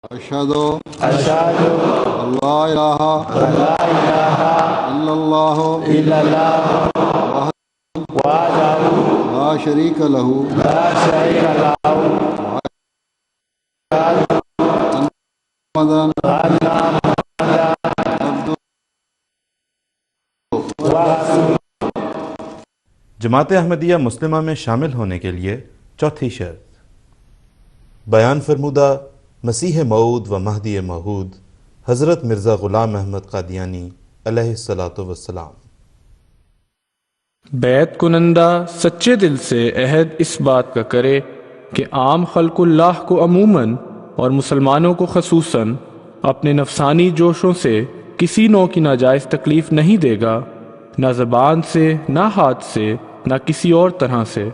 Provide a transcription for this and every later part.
اشہدو اشہدو اللہ الہ لا الہ الا اللہ الا اللہ وحدہ لا شریک لہ لا شریک لہ محمدًا وأن عبدہ ورسولہ۔ جماعت احمدیہ مسلمہ میں شامل ہونے کے لیے چوتھی شرط: بیان فرمودہ مسیح موعود و مہدی موعود حضرت مرزا غلام احمد قادیانی علیہ الصلاۃ والسلام۔ بیعت کنندہ سچے دل سے عہد اس بات کا کرے کہ عام خلق اللہ کو عموماً اور مسلمانوں کو خصوصاً اپنے نفسانی جوشوں سے کسی نوع کی ناجائز تکلیف نہیں دے گا، نہ زبان سے، نہ ہاتھ سے، نہ کسی اور طرح سے۔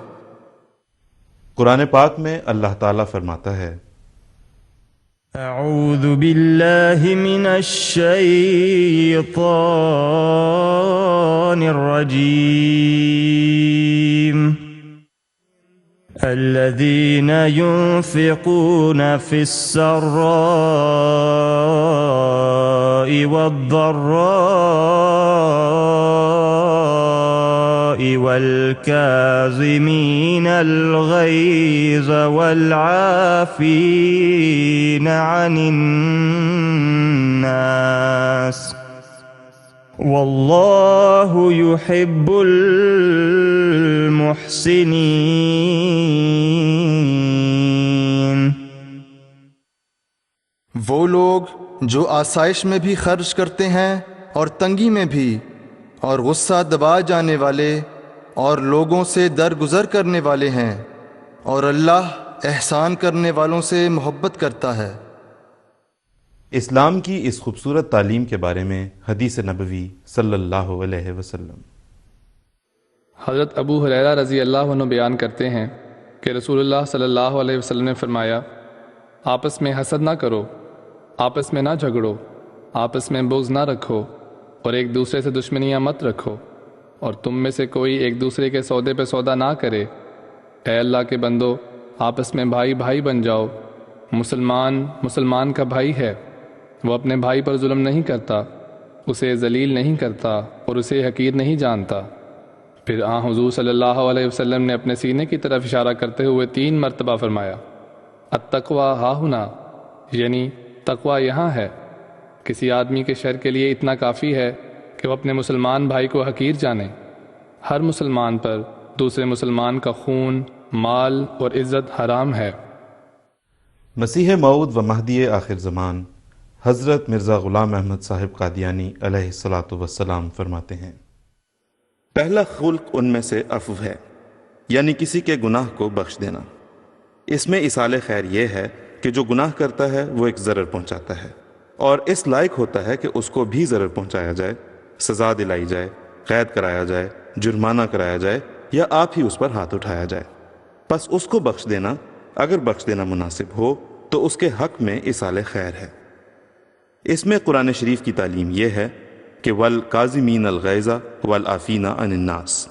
قرآن پاک میں اللہ تعالیٰ فرماتا ہے: اعوذ باللہ من الشیطان الرجیم الذین ينفقون في السراء والضراء والكاظمين الغيظ والعافين عن الناس واللہ يحب المحسنین۔ وہ لوگ جو آسائش میں بھی خرچ کرتے ہیں اور تنگی میں بھی، اور غصہ دبا جانے والے اور لوگوں سے درگزر کرنے والے ہیں، اور اللہ احسان کرنے والوں سے محبت کرتا ہے۔ اسلام کی اس خوبصورت تعلیم کے بارے میں حدیث نبوی صلی اللہ علیہ وسلم۔ حضرت ابو ہریرہ رضی اللہ عنہ بیان کرتے ہیں کہ رسول اللہ صلی اللہ علیہ وسلم نے فرمایا: آپس میں حسد نہ کرو، آپس میں نہ جھگڑو، آپس میں بغض نہ رکھو، اور ایک دوسرے سے دشمنیاں مت رکھو، اور تم میں سے کوئی ایک دوسرے کے سودے پہ سودا نہ کرے۔ اے اللہ کے بندو، آپس میں بھائی بھائی بن جاؤ۔ مسلمان کا بھائی ہے، وہ اپنے بھائی پر ظلم نہیں کرتا، اسے ذلیل نہیں کرتا اور اسے حقیر نہیں جانتا۔ پھر حضور صلی اللہ علیہ وسلم نے اپنے سینے کی طرف اشارہ کرتے ہوئے 3 مرتبہ فرمایا: التقویٰ ہاہنا، یعنی تقویٰ یہاں ہے۔ کسی آدمی کے شر کے لیے اتنا کافی ہے کہ وہ اپنے مسلمان بھائی کو حقیر جانے۔ ہر مسلمان پر دوسرے مسلمان کا خون، مال اور عزت حرام ہے۔ مسیح موعود و مہدی آخر زمان حضرت مرزا غلام احمد صاحب قادیانی علیہ الصلاۃ والسلام فرماتے ہیں: پہلا خلق ان میں سے عفو ہے، یعنی کسی کے گناہ کو بخش دینا۔ اس میں ایصال خیر یہ ہے کہ جو گناہ کرتا ہے وہ ایک ضرر پہنچاتا ہے، اور اس لائق ہوتا ہے کہ اس کو بھی ضرر پہنچایا جائے، سزا دلائی جائے، قید کرایا جائے، جرمانہ کرایا جائے، یا آپ ہی اس پر ہاتھ اٹھایا جائے۔ پس اس کو بخش دینا، اگر بخش دینا مناسب ہو تو اس کے حق میں ایصال خیر ہے۔ اس میں قرآن شریف کی تعلیم یہ ہے کہ وَالْقَاظِمِينَ الْغَيْظَ وَالْعَافِينَ عَنِ النَّاسِ،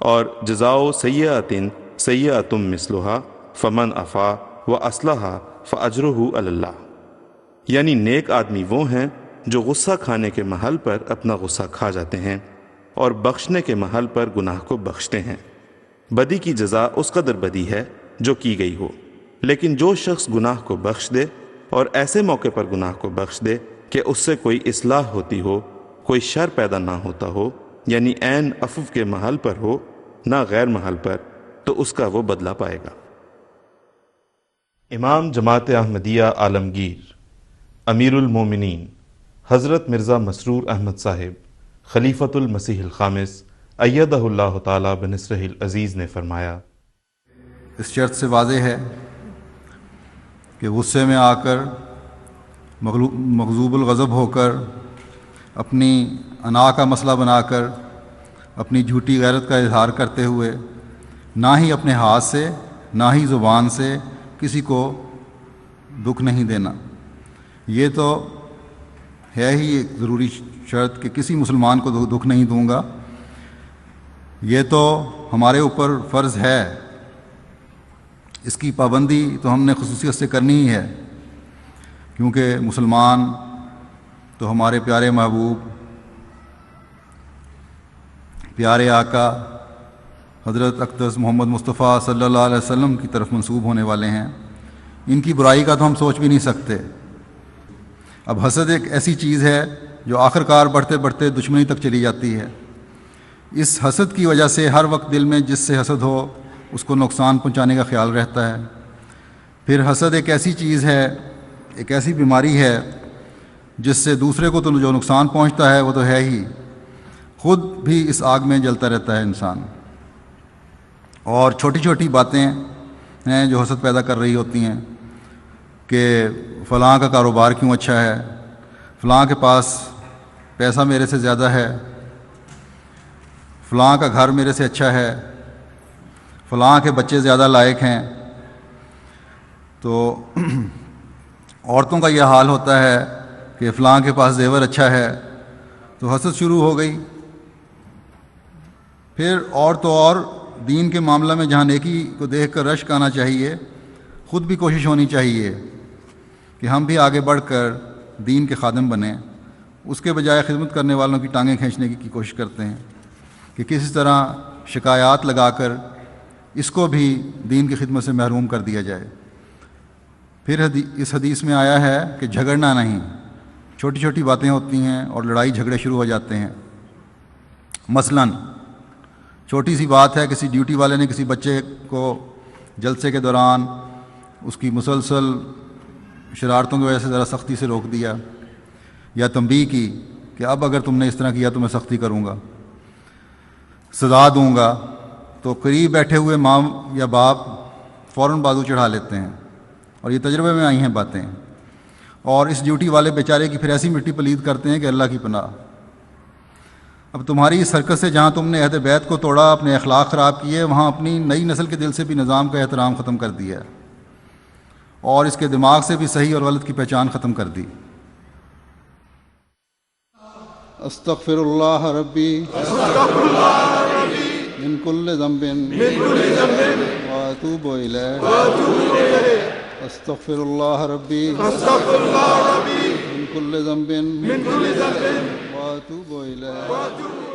اور جزاء سیئۃ سیئۃ مثلھا فمن عفا وَأَصْلَحَ فَأَجْرُهُ عَلَى اللَّهِ، یعنی نیک آدمی وہ ہیں جو غصہ کھانے کے محل پر اپنا غصہ کھا جاتے ہیں اور بخشنے کے محل پر گناہ کو بخشتے ہیں۔ بدی کی جزا اس قدر بدی ہے جو کی گئی ہو، لیکن جو شخص گناہ کو بخش دے اور ایسے موقع پر گناہ کو بخش دے کہ اس سے کوئی اصلاح ہوتی ہو، کوئی شر پیدا نہ ہوتا ہو، یعنی عین عفو کے محل پر ہو نہ غیر محل پر، تو اس کا وہ بدلہ پائے گا۔ امام جماعت احمدیہ عالمگیر امیر المومنین حضرت مرزا مسرور احمد صاحب خلیفۃ المسیح الخامس ایدہ اللہ تعالی بنصرہ العزیز نے فرمایا: اس شرط سے واضح ہے کہ غصے میں آ کر، مغضوب الغضب ہو کر، اپنی انا کا مسئلہ بنا کر، اپنی جھوٹی غیرت کا اظہار کرتے ہوئے نہ ہی اپنے ہاتھ سے نہ ہی زبان سے کسی کو دکھ نہیں دینا۔ یہ تو ہے ہی ایک ضروری شرط کہ کسی مسلمان کو دکھ نہیں دوں گا، یہ تو ہمارے اوپر فرض ہے، اس کی پابندی تو ہم نے خصوصیت سے کرنی ہی ہے۔ کیونکہ مسلمان تو ہمارے پیارے محبوب، پیارے آقا حضرت اقدس محمد مصطفیٰ صلی اللہ علیہ وسلم کی طرف منسوب ہونے والے ہیں، ان کی برائی کا تو ہم سوچ بھی نہیں سکتے۔ اب حسد ایک ایسی چیز ہے جو آخر کار بڑھتے بڑھتے دشمنی تک چلی جاتی ہے۔ اس حسد کی وجہ سے ہر وقت دل میں جس سے حسد ہو اس کو نقصان پہنچانے کا خیال رہتا ہے۔ پھر حسد ایک ایسی چیز ہے، ایک ایسی بیماری ہے جس سے دوسرے کو تو جو نقصان پہنچتا ہے وہ تو ہے ہی، خود بھی اس آگ میں جلتا رہتا ہے انسان۔ اور چھوٹی چھوٹی باتیں ہیں جو حسد پیدا کر رہی ہوتی ہیں کہ فلاں کا کاروبار کیوں اچھا ہے، فلاں کے پاس پیسہ میرے سے زیادہ ہے، فلاں کا گھر میرے سے اچھا ہے، فلاں کے بچے زیادہ لائق ہیں۔ تو عورتوں کا یہ حال ہوتا ہے کہ فلاں کے پاس زیور اچھا ہے، تو حسد شروع ہو گئی۔ پھر اور تو اور دین کے معاملہ میں جہاں نیکی کو دیکھ کر رشک آنا چاہیے، خود بھی کوشش ہونی چاہیے کہ ہم بھی آگے بڑھ کر دین کے خادم بنیں، اس کے بجائے خدمت کرنے والوں کی ٹانگیں کھینچنے کی کوشش کرتے ہیں کہ کسی طرح شکایات لگا کر اس کو بھی دین کی خدمت سے محروم کر دیا جائے۔ پھر اس حدیث میں آیا ہے کہ جھگڑنا نہیں، چھوٹی چھوٹی باتیں ہوتی ہیں اور لڑائی جھگڑے شروع ہو جاتے ہیں۔ مثلاً چھوٹی سی بات ہے، کسی ڈیوٹی والے نے کسی بچے کو جلسے کے دوران اس کی مسلسل شرارتوں کی وجہ سے ذرا سختی سے روک دیا، یا تنبیہ کی کہ اب اگر تم نے اس طرح کیا تو میں سختی کروں گا، سزا دوں گا، تو قریب بیٹھے ہوئے ماں یا باپ فوراً بازو چڑھا لیتے ہیں، اور یہ تجربے میں آئی ہیں باتیں، اور اس ڈیوٹی والے بیچارے کی پھر ایسی مٹی پلید کرتے ہیں کہ اللہ کی پناہ۔ اب تمہاری اس حرکت سے جہاں تم نے عہد بیت کو توڑا، اپنے اخلاق خراب کیے، وہاں اپنی نئی نسل کے دل سے بھی نظام کا احترام ختم کر دیا اور اس کے دماغ سے بھی صحیح اور غلط کی پہچان ختم کر دی۔ استغفر اللہ ربی من کل ذنب واتوب الیہ، استغفر اللہ ربی من کل ذنب واتوب الیہ۔